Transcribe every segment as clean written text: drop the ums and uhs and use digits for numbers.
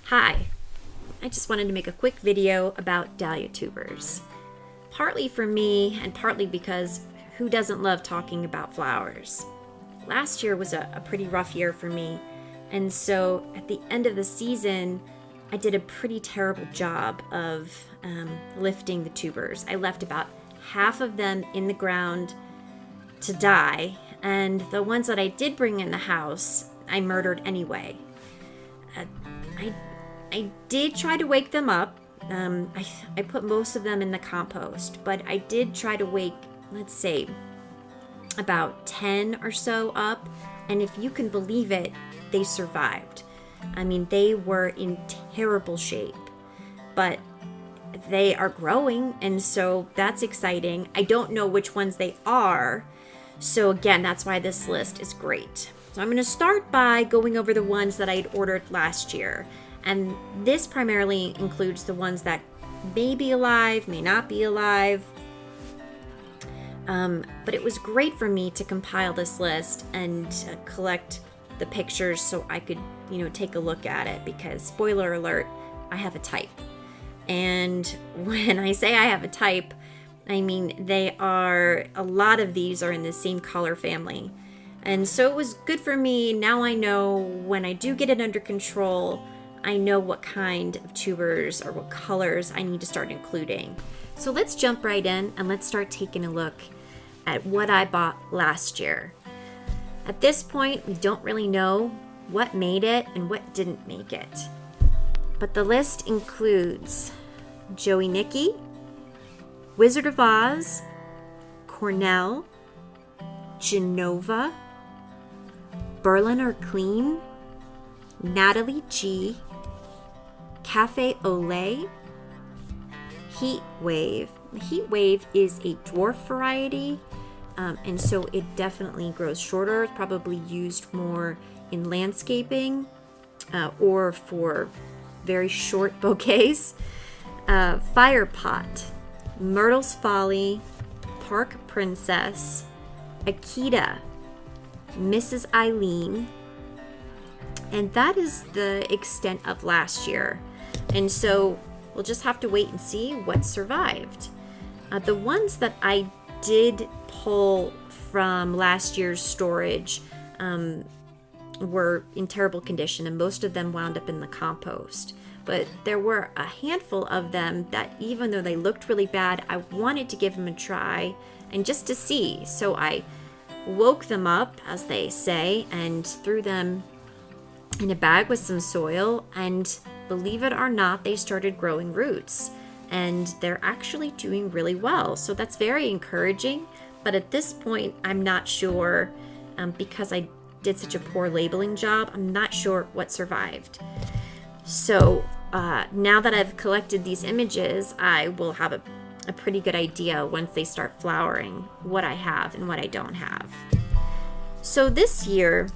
Hi, I just wanted to make a quick video about dahlia tubers. Partly for me and partly because who doesn't love talking about flowers? Last year was a pretty rough year for me, and so at the end of the season, I did a pretty terrible job of lifting the tubers. I left about half of them in the ground to die, and the ones that I did bring in the house, I murdered anyway. I did try to wake them up. I put most of them in the compost, but I did try to wake, let's say, about 10 or so up, and if you can believe it, they survived. I mean, they were in terrible shape, but they are growing, and so that's exciting. I don't know which ones they are, so again, that's why this list is great. So I'm going to start by going over the ones that I had ordered last year, and this primarily includes the ones that may be alive, may not be alive. But it was great for me to compile this list and collect the pictures so I could, take a look at it, because spoiler alert, I have a type. And when I say I have a type, I mean a lot of these are in the same color family. And so it was good for me. Now I know when I do get it under control, I know what kind of tubers or what colors I need to start including. So let's jump right in and let's start taking a look at what I bought last year. At this point, we don't really know what made it and what didn't make it. But the list includes Joey Nicky, Wizard of Oz, Cornell, Genova, Berliner Clean, Natalie G, Cafe Olay, Heat Wave. Heat Wave is a dwarf variety, and so it definitely grows shorter. It's probably used more in landscaping or for very short bouquets. Fire Pot, Myrtle's Folly, Park Princess, Akita, Mrs. Eileen, and that is the extent of last year. And so we'll just have to wait and see what survived. The ones that I did pull from last year's storage were in terrible condition, and most of them wound up in the compost. But there were a handful of them that, even though they looked really bad, I wanted to give them a try and just to see. So I woke them up, as they say, and threw them in a bag with some soil, and believe it or not, they started growing roots, and they're actually doing really well. So that's very encouraging, but at this point, I'm not sure, because I did such a poor labeling job, I'm not sure what survived. So now that I've collected these images, I will have a pretty good idea once they start flowering what I have and what I don't have. So this year,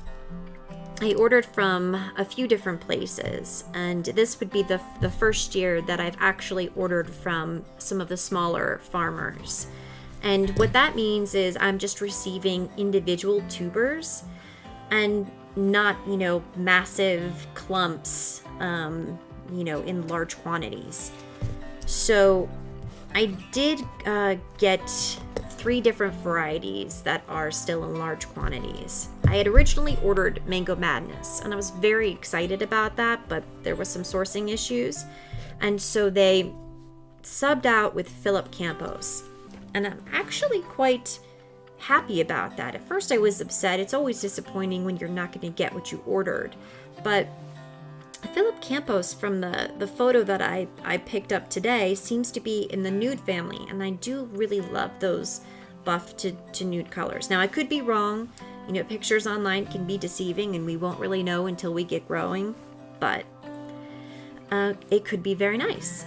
I ordered from a few different places, and this would be the first year that I've actually ordered from some of the smaller farmers. And what that means is I'm just receiving individual tubers and not, massive clumps, in large quantities. So I did get 3 different varieties that are still in large quantities. I had originally ordered Mango Madness, and I was very excited about that, but there was some sourcing issues, and so they subbed out with Philip Campos, and I'm actually quite happy about that. At first I was upset. It's always disappointing when you're not going to get what you ordered, but Philip Campos, from the photo that I picked up today, seems to be in the nude family, and I do really love those buff to nude colors. Now, I could be wrong. Pictures online can be deceiving, and we won't really know until we get growing, but it could be very nice.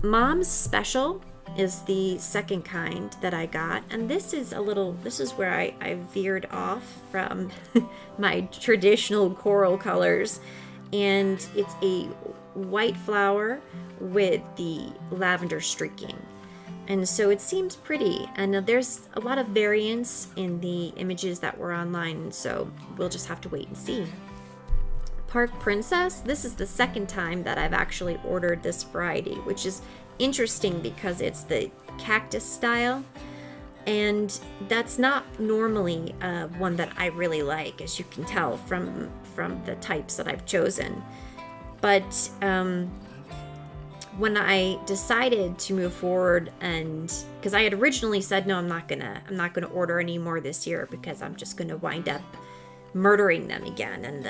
Mom's Special is the second kind that I got, and this is where I veered off from my traditional coral colors. And it's a white flower with the lavender streaking. And so it seems pretty. And there's a lot of variance in the images that were online, so we'll just have to wait and see. Park Princess, this is the second time that I've actually ordered this variety, which is interesting because it's the cactus style. And that's not normally one that I really like, as you can tell from the types that I've chosen. But when I decided to move forward, and because I had originally said no, I'm not gonna order any more this year because I'm just gonna wind up murdering them again, and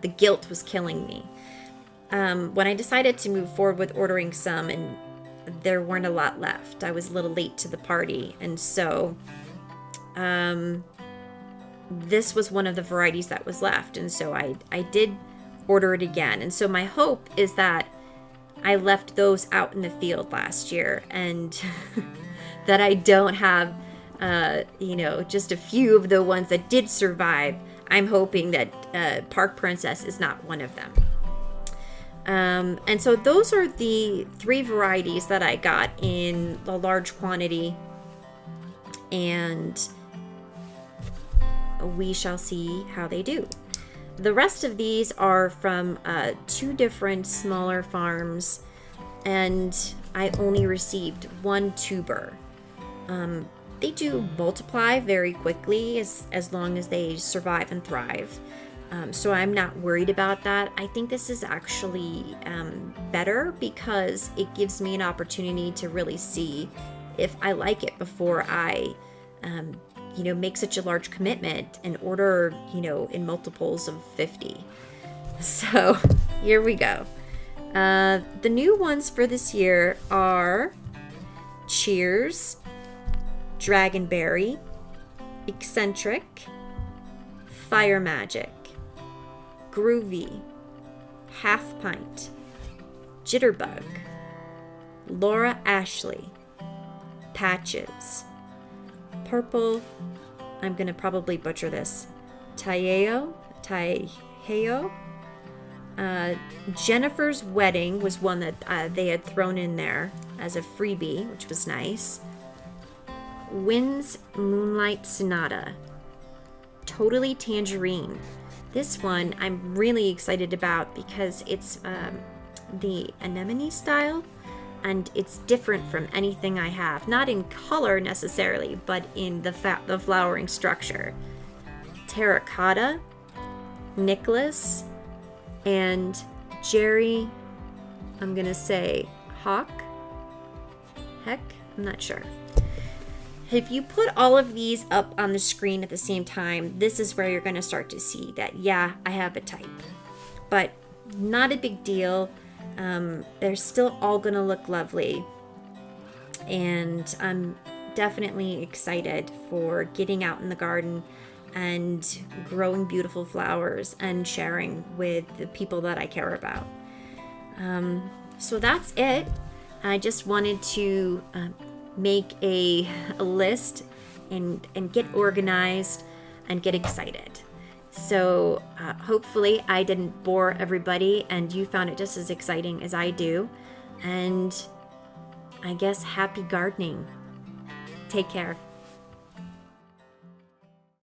the guilt was killing me. When I decided to move forward with ordering some, and there weren't a lot left. I was a little late to the party, and so this was one of the varieties that was left, and so I did order it again. And so my hope is that I left those out in the field last year, and that I don't have just a few of the ones that did survive. I'm hoping that Park Princess is not one of them. And so those are the 3 varieties that I got in a large quantity, and we shall see how they do. The rest of these are from 2 different smaller farms, and I only received 1 tuber. They do multiply very quickly as long as they survive and thrive. So I'm not worried about that. I think this is actually better because it gives me an opportunity to really see if I like it before I, make such a large commitment and order, in multiples of 50. So here we go. The new ones for this year are Cheers, Dragonberry, Eccentric, Fire Magic, Groovy, Half Pint, Jitterbug, Laura Ashley, Patches, Purple, I'm going to probably butcher this, Taiheo, Jennifer's Wedding was one that they had thrown in there as a freebie, which was nice. Wind's Moonlight Sonata, Totally Tangerine. This one I'm really excited about because it's the anemone style, and it's different from anything I have. Not in color necessarily, but in the flowering structure. Terracotta, Nicholas, and Jerry, I'm gonna say Heck, I'm not sure. If you put all of these up on the screen at the same time, this is where you're going to start to see that, yeah, I have a type. But not a big deal. They're still all going to look lovely. And I'm definitely excited for getting out in the garden and growing beautiful flowers and sharing with the people that I care about. So that's it. I just wanted to make a list and get organized and get excited. So hopefully I didn't bore everybody and you found it just as exciting as I do. And I guess happy gardening. Take care.